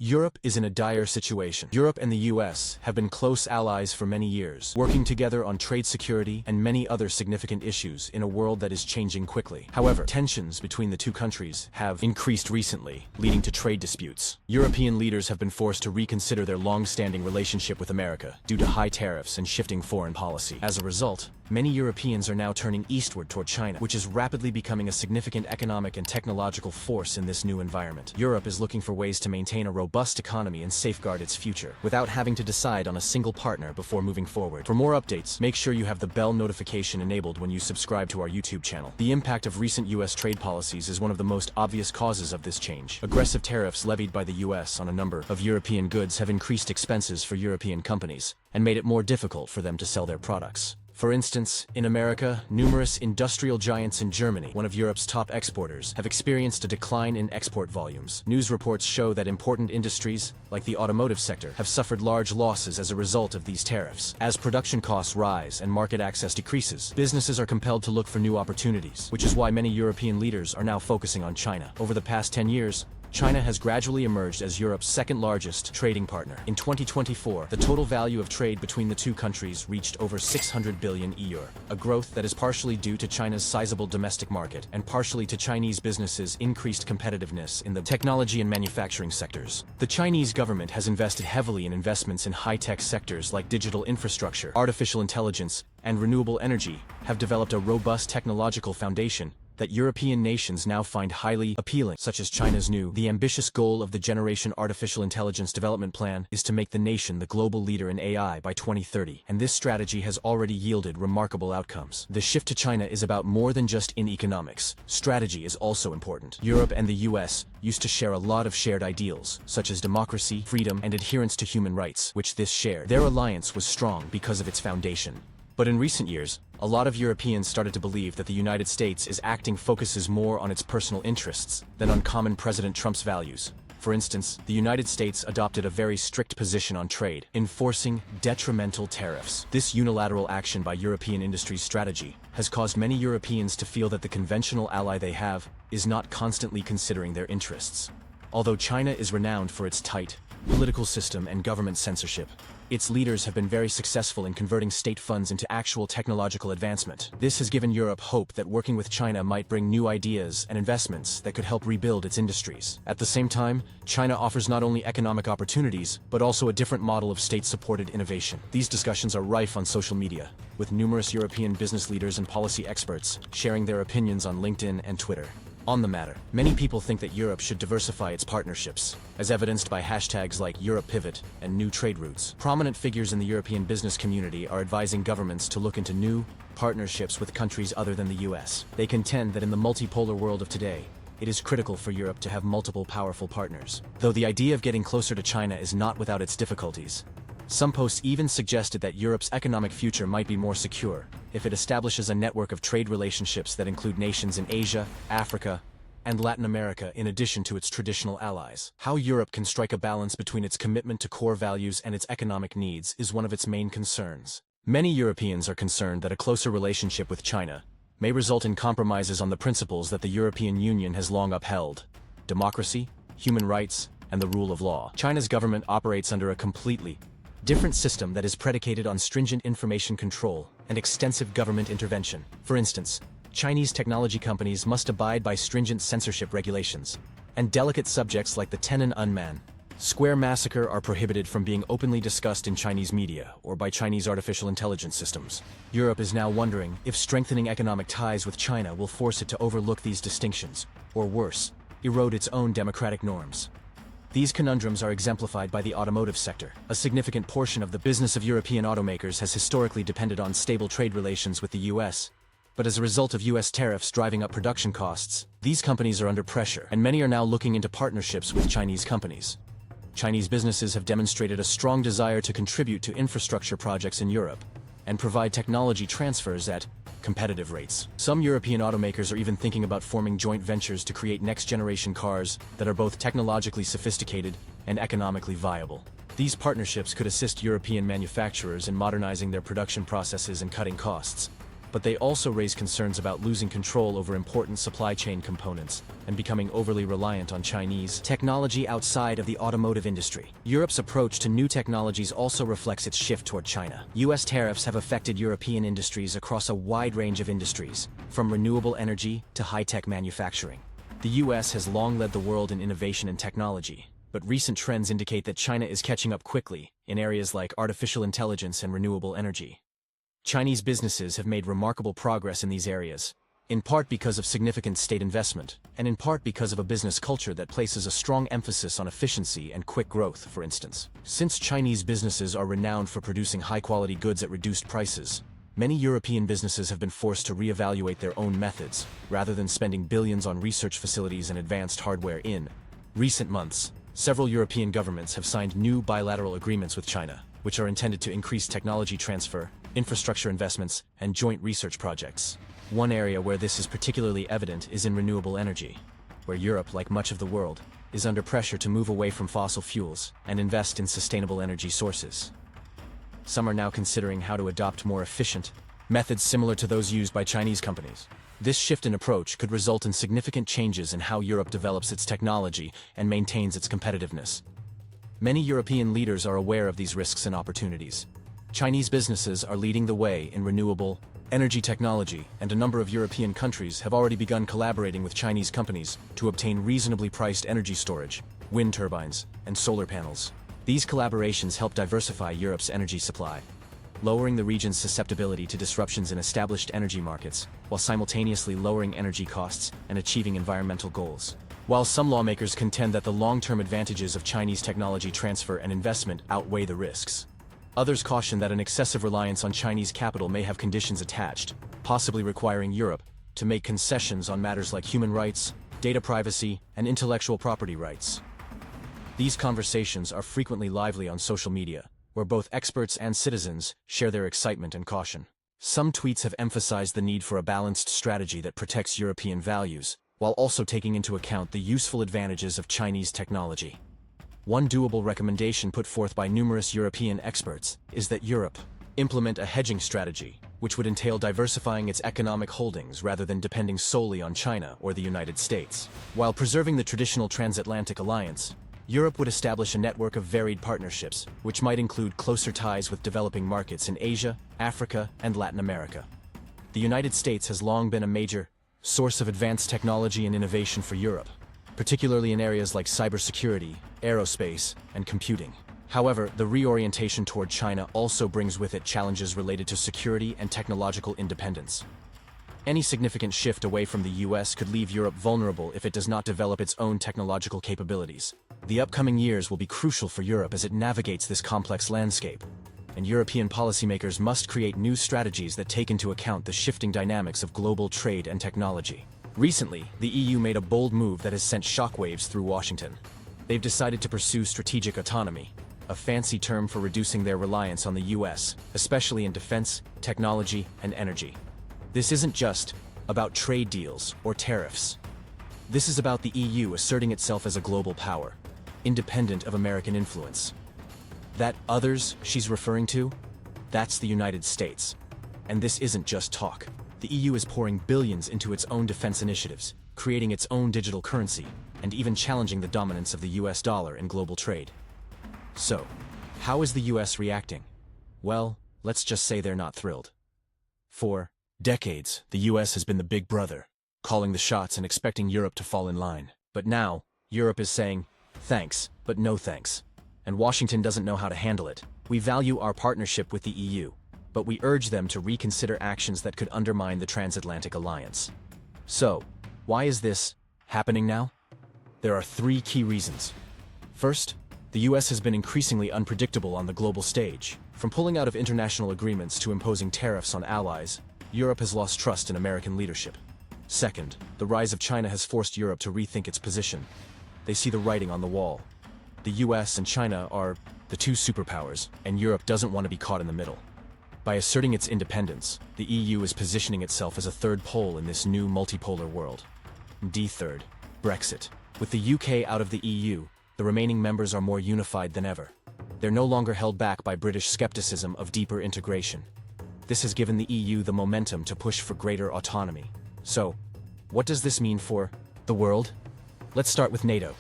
Europe is in a dire situation. Europe and the US have been close allies for many years, working together on trade security and many other significant issues in a world that is changing quickly. However, tensions between the two countries have increased recently, leading to trade disputes. European leaders have been forced to reconsider their long-standing relationship with America due to high tariffs and shifting foreign policy. As a result, many Europeans are now turning eastward toward China, which is rapidly becoming a significant economic and technological force in this new environment. Europe is looking for ways to maintain a robust economy and safeguard its future, without having to decide on a single partner before moving forward. For more updates, make sure you have the bell notification enabled when you subscribe to our YouTube channel. The impact of recent US trade policies is one of the most obvious causes of this change. Aggressive tariffs levied by the US on a number of European goods have increased expenses for European companies and made it more difficult for them to sell their products. For instance, in America, numerous industrial giants in Germany, one of Europe's top exporters, have experienced a decline in export volumes. News reports show that important industries, like the automotive sector, have suffered large losses as a result of these tariffs. As production costs rise and market access decreases, businesses are compelled to look for new opportunities, which is why many European leaders are now focusing on China. Over the past 10 years, China has gradually emerged as Europe's second-largest trading partner. In 2024, the total value of trade between the two countries reached over 600 billion €, a growth that is partially due to China's sizable domestic market and partially to Chinese businesses' increased competitiveness in the technology and manufacturing sectors. The Chinese government has invested heavily in investments in high-tech sectors like digital infrastructure, artificial intelligence, and renewable energy, have developed a robust technological foundation that European nations now find highly appealing, such as China's The ambitious goal of the Generation Artificial Intelligence Development Plan is to make the nation the global leader in AI by 2030, and this strategy has already yielded remarkable outcomes. The shift to China is about more than just in economics. Strategy is also important. Europe and the US used to share a lot of shared ideals, such as democracy, freedom, and adherence to human rights, which this shared. Their alliance was strong because of its foundation. But in recent years, a lot of Europeans started to believe that the United States is acting focuses more on its personal interests than on common President Trump's values. For instance, the United States adopted a very strict position on trade, enforcing detrimental tariffs. This unilateral action by European industry's strategy has caused many Europeans to feel that the conventional ally they have is not constantly considering their interests. Although China is renowned for its tight political system and government censorship, its leaders have been very successful in converting state funds into actual technological advancement. This has given Europe hope that working with China might bring new ideas and investments that could help rebuild its industries. At the same time, China offers not only economic opportunities, but also a different model of state-supported innovation. These discussions are rife on social media, with numerous European business leaders and policy experts sharing their opinions on LinkedIn and Twitter. On the matter, many people think that Europe should diversify its partnerships, as evidenced by hashtags like Europe Pivot and New Trade Routes. Prominent figures in the European business community are advising governments to look into new partnerships with countries other than the US. They contend that in the multipolar world of today, it is critical for Europe to have multiple powerful partners. Though the idea of getting closer to China is not without its difficulties, some posts even suggested that Europe's economic future might be more secure if it establishes a network of trade relationships that include nations in Asia, Africa, and Latin America in addition to its traditional allies. How Europe can strike a balance between its commitment to core values and its economic needs is one of its main concerns. Many Europeans are concerned that a closer relationship with China may result in compromises on the principles that the European Union has long upheld: democracy, human rights, and the rule of law. China's government operates under a completely different system that is predicated on stringent information control and extensive government intervention. For instance, Chinese technology companies must abide by stringent censorship regulations, and delicate subjects like the Tiananmen Square massacre are prohibited from being openly discussed in Chinese media or by Chinese artificial intelligence systems. Europe is now wondering if strengthening economic ties with China will force it to overlook these distinctions, or worse, erode its own democratic norms. These conundrums are exemplified by the automotive sector. A significant portion of the business of European automakers has historically depended on stable trade relations with the US. But as a result of US tariffs driving up production costs, these companies are under pressure, and many are now looking into partnerships with Chinese companies. Chinese businesses have demonstrated a strong desire to contribute to infrastructure projects in Europe and provide technology transfers at competitive rates. Some European automakers are even thinking about forming joint ventures to create next-generation cars that are both technologically sophisticated and economically viable. These partnerships could assist European manufacturers in modernizing their production processes and cutting costs. but they also raise concerns about losing control over important supply chain components and becoming overly reliant on Chinese technology outside of the automotive industry. Europe's approach to new technologies also reflects its shift toward China. US tariffs have affected European industries across a wide range of industries, from renewable energy to high-tech manufacturing. The US has long led the world in innovation and technology, but recent trends indicate that China is catching up quickly in areas like artificial intelligence and renewable energy. Chinese businesses have made remarkable progress in these areas, in part because of significant state investment, and in part because of a business culture that places a strong emphasis on efficiency and quick growth, for instance. Since Chinese businesses are renowned for producing high-quality goods at reduced prices, many European businesses have been forced to reevaluate their own methods, rather than spending billions on research facilities and advanced hardware. In recent months, several European governments have signed new bilateral agreements with China, which are intended to increase technology transfer, infrastructure investments, and joint research projects. One area where this is particularly evident is in renewable energy, where Europe, like much of the world, is under pressure to move away from fossil fuels and invest in sustainable energy sources. Some are now considering how to adopt more efficient methods similar to those used by Chinese companies. This shift in approach could result in significant changes in how Europe develops its technology and maintains its competitiveness. Many European leaders are aware of these risks and opportunities. Chinese businesses are leading the way in renewable energy technology, and a number of European countries have already begun collaborating with Chinese companies to obtain reasonably priced energy storage, wind turbines, and solar panels. These collaborations help diversify Europe's energy supply, lowering the region's susceptibility to disruptions in established energy markets, while simultaneously lowering energy costs and achieving environmental goals. While some lawmakers contend that the long-term advantages of Chinese technology transfer and investment outweigh the risks, others caution that an excessive reliance on Chinese capital may have conditions attached, possibly requiring Europe to make concessions on matters like human rights, data privacy, and intellectual property rights. These conversations are frequently lively on social media, where both experts and citizens share their excitement and caution. Some tweets have emphasized the need for a balanced strategy that protects European values, while also taking into account the useful advantages of Chinese technology. One doable recommendation put forth by numerous European experts is that Europe implement a hedging strategy, which would entail diversifying its economic holdings rather than depending solely on China or the United States. While preserving the traditional transatlantic alliance, Europe would establish a network of varied partnerships, which might include closer ties with developing markets in Asia, Africa, and Latin America. The United States has long been a major source of advanced technology and innovation for Europe, particularly in areas like cybersecurity, aerospace, and computing. However, the reorientation toward China also brings with it challenges related to security and technological independence. Any significant shift away from the US could leave Europe vulnerable if it does not develop its own technological capabilities. The upcoming years will be crucial for Europe as it navigates this complex landscape, and European policymakers must create new strategies that take into account the shifting dynamics of global trade and technology. Recently, the EU made a bold move that has sent shockwaves through Washington. They've decided to pursue strategic autonomy, a fancy term for reducing their reliance on the US, especially in defense, technology, and energy. This isn't just about trade deals or tariffs. This is about the EU asserting itself as a global power, independent of American influence. That others she's referring to, that's the United States. And this isn't just talk. The EU is pouring billions into its own defense initiatives, creating its own digital currency, and even challenging the dominance of the US dollar in global trade. So, how is the US reacting? Well, let's just say they're not thrilled. For decades, the US has been the big brother, calling the shots and expecting Europe to fall in line. But now, Europe is saying, thanks, but no thanks. And Washington doesn't know how to handle it. We value our partnership with the EU, but we urge them to reconsider actions that could undermine the transatlantic alliance. So, why is this happening now? There are three key reasons. First, the US has been increasingly unpredictable on the global stage. From pulling out of international agreements to imposing tariffs on allies, Europe has lost trust in American leadership. Second, the rise of China has forced Europe to rethink its position. They see the writing on the wall. The US and China are the two superpowers, and Europe doesn't want to be caught in the middle. By asserting its independence, the EU is positioning itself as a third pole in this new multipolar world. Third, Brexit. With the UK out of the EU, the remaining members are more unified than ever. They're no longer held back by British skepticism of deeper integration. This has given the EU the momentum to push for greater autonomy. So, what does this mean for the world? Let's start with NATO.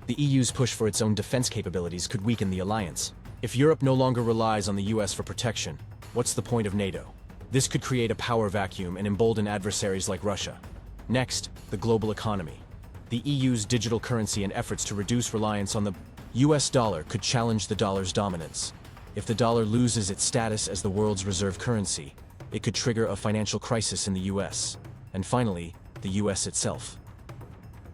The EU's push for its own defense capabilities could weaken the alliance. If Europe no longer relies on the US for protection, what's the point of NATO? This could create a power vacuum and embolden adversaries like Russia. Next, the global economy. The EU's digital currency and efforts to reduce reliance on the US dollar could challenge the dollar's dominance. If the dollar loses its status as the world's reserve currency, it could trigger a financial crisis in the US. And finally, the US itself.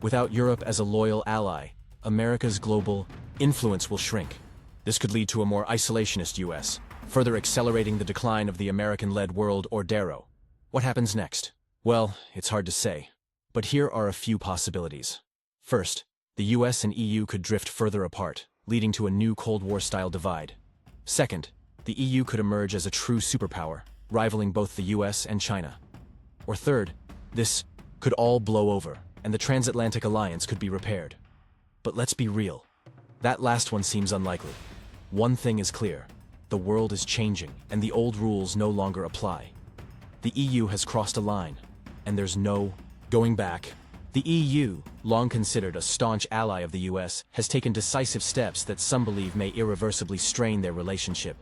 Without Europe as a loyal ally, America's global influence will shrink. This could lead to a more isolationist US, further accelerating the decline of the American-led world order. What happens next? Well, it's hard to say. But here are a few possibilities. First, the US and EU could drift further apart, leading to a new Cold War-style divide. Second, the EU could emerge as a true superpower, rivaling both the US and China. Or third, this could all blow over, and the transatlantic alliance could be repaired. But let's be real. That last one seems unlikely. One thing is clear. The world is changing, and the old rules no longer apply. The EU has crossed a line, and there's no going back. The EU, long considered a staunch ally of the US, has taken decisive steps that some believe may irreversibly strain their relationship.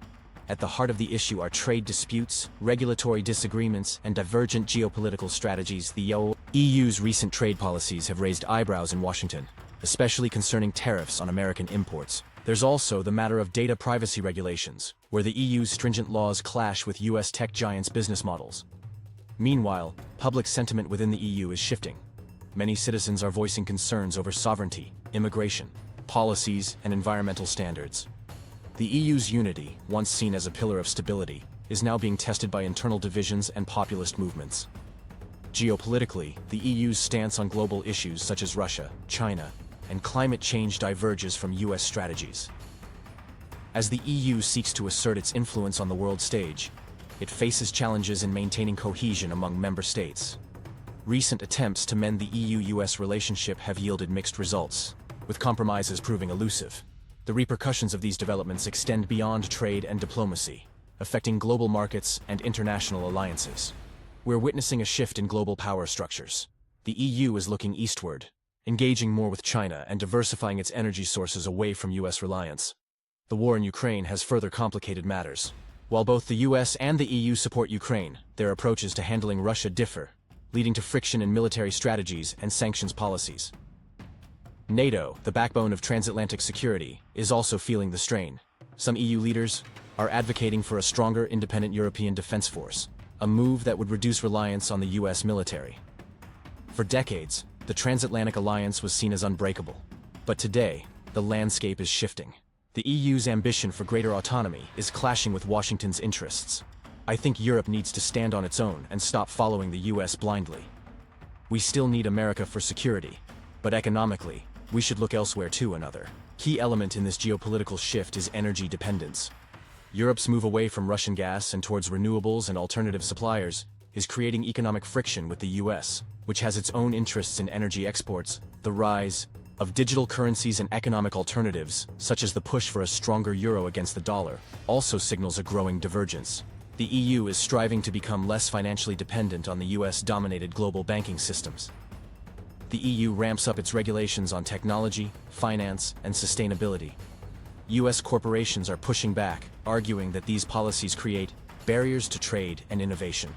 At the heart of the issue are trade disputes, regulatory disagreements, and divergent geopolitical strategies. The EU's recent trade policies have raised eyebrows in Washington, especially concerning tariffs on American imports. There's also the matter of data privacy regulations, where the EU's stringent laws clash with US tech giants' business models. Meanwhile, public sentiment within the EU is shifting. Many citizens are voicing concerns over sovereignty, immigration, policies, and environmental standards. The EU's unity, once seen as a pillar of stability, is now being tested by internal divisions and populist movements. Geopolitically, the EU's stance on global issues such as Russia, China, and climate change diverges from US strategies. As the EU seeks to assert its influence on the world stage, it faces challenges in maintaining cohesion among member states. Recent attempts to mend the EU-US relationship have yielded mixed results, with compromises proving elusive. The repercussions of these developments extend beyond trade and diplomacy, affecting global markets and international alliances. We're witnessing a shift in global power structures. The EU is looking eastward, engaging more with China and diversifying its energy sources away from US reliance. The war in Ukraine has further complicated matters. While both the US and the EU support Ukraine, their approaches to handling Russia differ, leading to friction in military strategies and sanctions policies. NATO, the backbone of transatlantic security, is also feeling the strain. Some EU leaders are advocating for a stronger independent European defense force, a move that would reduce reliance on the US military. For decades, the transatlantic alliance was seen as unbreakable. But today, the landscape is shifting. The EU's ambition for greater autonomy is clashing with Washington's interests. I think Europe needs to stand on its own and stop following the US blindly. We still need America for security, but economically, we should look elsewhere too. Another key element in this geopolitical shift is energy dependence. Europe's move away from Russian gas and towards renewables and alternative suppliers is creating economic friction with the US, which has its own interests in energy exports. The rise of digital currencies and economic alternatives, such as the push for a stronger euro against the dollar, also signals a growing divergence. The EU is striving to become less financially dependent on the US-dominated global banking systems. The EU ramps up its regulations on technology, finance, and sustainability. US corporations are pushing back, arguing that these policies create barriers to trade and innovation.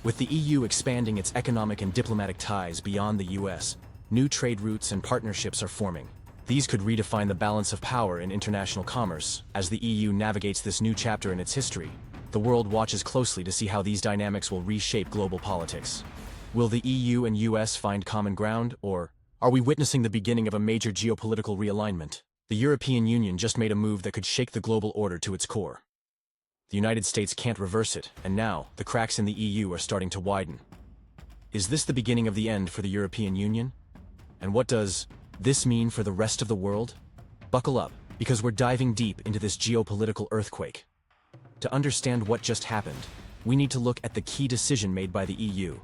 With the EU expanding its economic and diplomatic ties beyond the US, new trade routes and partnerships are forming. These could redefine the balance of power in international commerce. As the EU navigates this new chapter in its history, the world watches closely to see how these dynamics will reshape global politics. Will the EU and US find common ground, or are we witnessing the beginning of a major geopolitical realignment? The European Union just made a move that could shake the global order to its core. The United States can't reverse it, and now the cracks in the EU are starting to widen. Is this the beginning of the end for the European Union? And what does this mean for the rest of the world? Buckle up, because we're diving deep into this geopolitical earthquake. To understand what just happened, we need to look at the key decision made by the EU.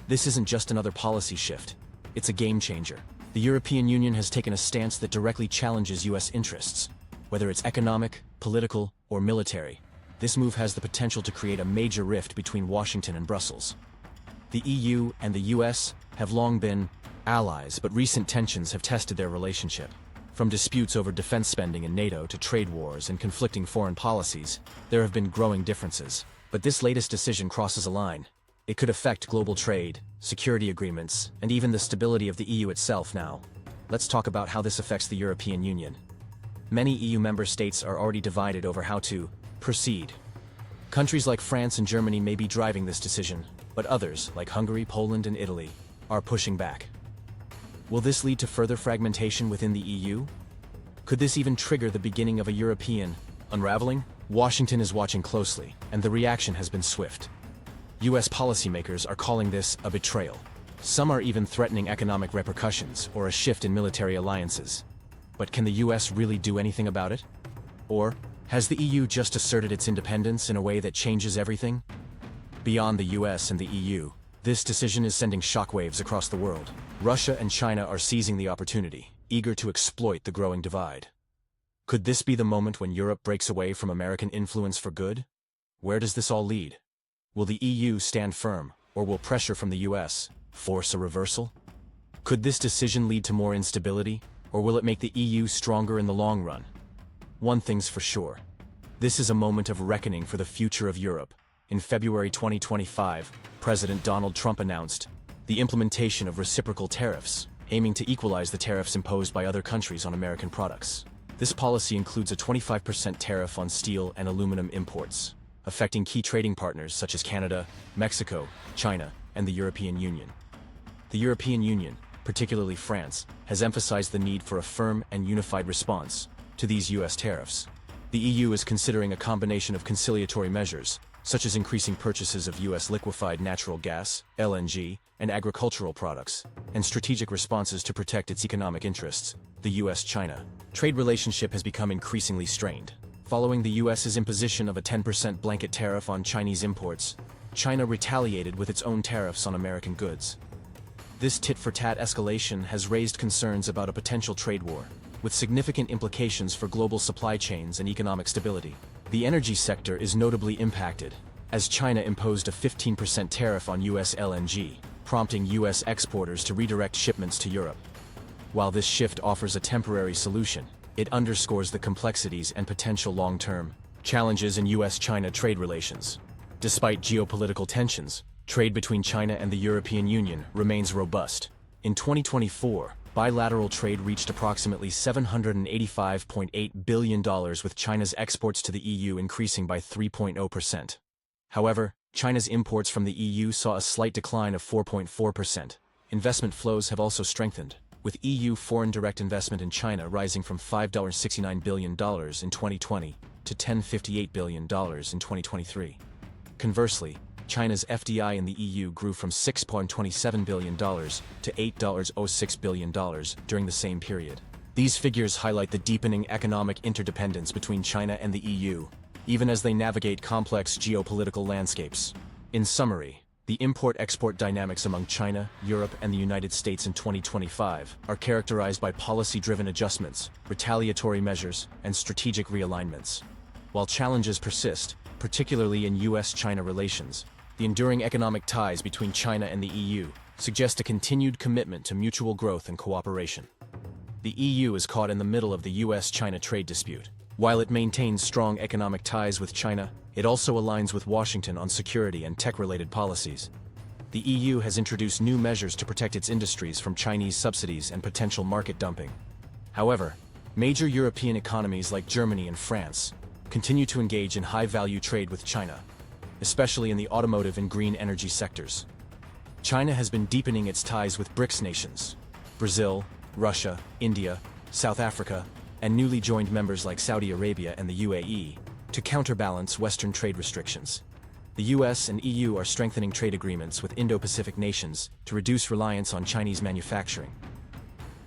This isn't just another policy shift. It's a game changer. The European Union has taken a stance that directly challenges US interests. Whether it's economic, political, or military, This move has the potential to create a major rift between Washington and Brussels. The EU and the US have long been allies, but recent tensions have tested their relationship. From disputes over defense spending in NATO to trade wars and conflicting foreign policies, there have been growing differences. But this latest decision crosses a line. It could affect global trade, security agreements, and even the stability of the EU itself now. Let's talk about how this affects the European Union. Many EU member states are already divided over how to proceed. Countries like France and Germany may be driving this decision, but others, like Hungary, Poland, and Italy, are pushing back. Will this lead to further fragmentation within the EU? Could this even trigger the beginning of a European unraveling? Washington is watching closely, and the reaction has been swift. US policymakers are calling this a betrayal. Some are even threatening economic repercussions or a shift in military alliances. But can the US really do anything about it? Or has the EU just asserted its independence in a way that changes everything? Beyond the US and the EU, this decision is sending shockwaves across the world. Russia and China are seizing the opportunity, eager to exploit the growing divide. Could this be the moment when Europe breaks away from American influence for good? Where does this all lead? Will the EU stand firm, or will pressure from the US force a reversal? Could this decision lead to more instability, or will it make the EU stronger in the long run? One thing's for sure. This is a moment of reckoning for the future of Europe. In February 2025, President Donald Trump announced the implementation of reciprocal tariffs, aiming to equalize the tariffs imposed by other countries on American products. This policy includes a 25% tariff on steel and aluminum imports, affecting key trading partners such as Canada, Mexico, China, and the European Union. The European Union, particularly France, has emphasized the need for a firm and unified response to these US tariffs. The EU is considering a combination of conciliatory measures, such as increasing purchases of US liquefied natural gas, LNG, and agricultural products, and strategic responses to protect its economic interests. The US-China trade relationship has become increasingly strained. Following the US's imposition of a 10% blanket tariff on Chinese imports, China retaliated with its own tariffs on American goods. This tit-for-tat escalation has raised concerns about a potential trade war, with significant implications for global supply chains and economic stability. The energy sector is notably impacted, as China imposed a 15% tariff on US LNG, prompting US exporters to redirect shipments to Europe. While this shift offers a temporary solution, it underscores the complexities and potential long-term challenges in US-China trade relations. Despite geopolitical tensions, trade between China and the European Union remains robust. In 2024, bilateral trade reached approximately $785.8 billion, with China's exports to the EU increasing by 3.0%. However, China's imports from the EU saw a slight decline of 4.4%. Investment flows have also strengthened, with EU foreign direct investment in China rising from $5.69 billion in 2020 to $10.58 billion in 2023. Conversely, China's FDI in the EU grew from $6.27 billion to $8.06 billion during the same period. These figures highlight the deepening economic interdependence between China and the EU, even as they navigate complex geopolitical landscapes. In summary, the import-export dynamics among China, Europe, and the United States in 2025 are characterized by policy-driven adjustments, retaliatory measures, and strategic realignments. While challenges persist, particularly in US-China relations, the enduring economic ties between China and the EU suggest a continued commitment to mutual growth and cooperation. The EU is caught in the middle of the US-China trade dispute. While it maintains strong economic ties with China, it also aligns with Washington on security and tech-related policies. The EU has introduced new measures to protect its industries from Chinese subsidies and potential market dumping. However, major European economies like Germany and France continue to engage in high-value trade with China, especially in the automotive and green energy sectors. China has been deepening its ties with BRICS nations, Brazil, Russia, India, South Africa, and newly joined members like Saudi Arabia and the UAE, to counterbalance Western trade restrictions. The US and EU are strengthening trade agreements with Indo-Pacific nations to reduce reliance on Chinese manufacturing.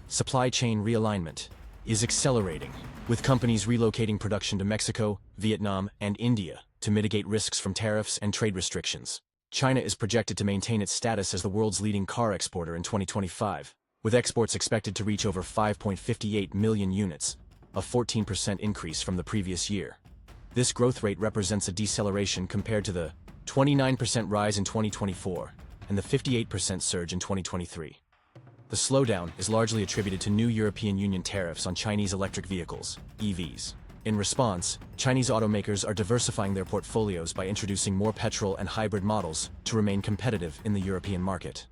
Supply chain realignment is accelerating, with companies relocating production to Mexico, Vietnam, and India to mitigate risks from tariffs and trade restrictions. China is projected to maintain its status as the world's leading car exporter in 2025, with exports expected to reach over 5.58 million units, a 14% increase from the previous year. This growth rate represents a deceleration compared to the 29% rise in 2024 and the 58% surge in 2023. The slowdown is largely attributed to new European Union tariffs on Chinese electric vehicles, EVs. In response, Chinese automakers are diversifying their portfolios by introducing more petrol and hybrid models to remain competitive in the European market.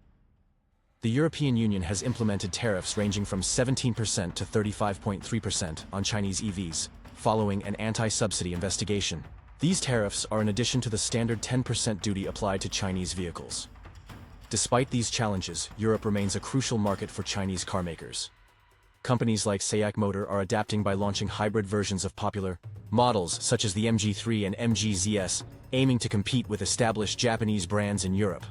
The European Union has implemented tariffs ranging from 17% to 35.3% on Chinese EVs, following an anti-subsidy investigation. These tariffs are in addition to the standard 10% duty applied to Chinese vehicles. Despite these challenges, Europe remains a crucial market for Chinese carmakers. Companies like SAIC Motor are adapting by launching hybrid versions of popular models such as the MG3 and MG ZS, aiming to compete with established Japanese brands in Europe.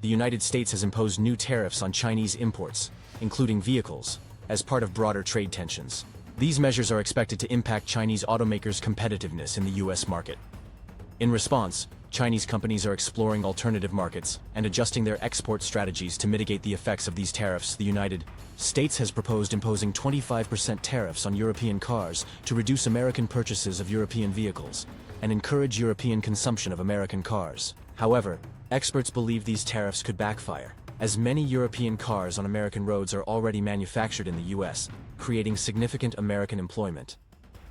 The United States has imposed new tariffs on Chinese imports, including vehicles, as part of broader trade tensions. These measures are expected to impact Chinese automakers' competitiveness in the U.S. market. In response, Chinese companies are exploring alternative markets and adjusting their export strategies to mitigate the effects of these tariffs. The United States has proposed imposing 25% tariffs on European cars to reduce American purchases of European vehicles and encourage European consumption of American cars. However, experts believe these tariffs could backfire, as many European cars on American roads are already manufactured in the U.S., creating significant American employment.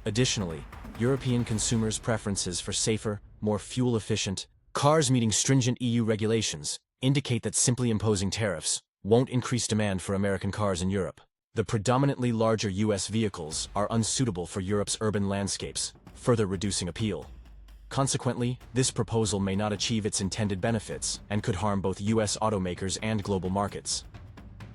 Additionally, European consumers' preferences for safer, more fuel-efficient cars meeting stringent EU regulations indicate that simply imposing tariffs won't increase demand for American cars in Europe. The predominantly larger U.S. vehicles are unsuitable for Europe's urban landscapes, further reducing appeal. Consequently, this proposal may not achieve its intended benefits and could harm both U.S. automakers and global markets.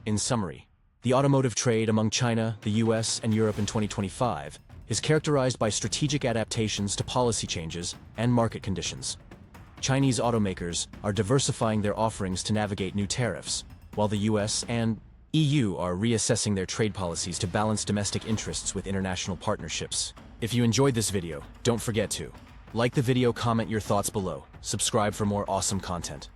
In summary, the automotive trade among China, the U.S., and Europe in 2025 is characterized by strategic adaptations to policy changes and market conditions. Chinese automakers are diversifying their offerings to navigate new tariffs, while the US and EU are reassessing their trade policies to balance domestic interests with international partnerships. If you enjoyed this video, don't forget to like the video, comment your thoughts below, subscribe for more awesome content.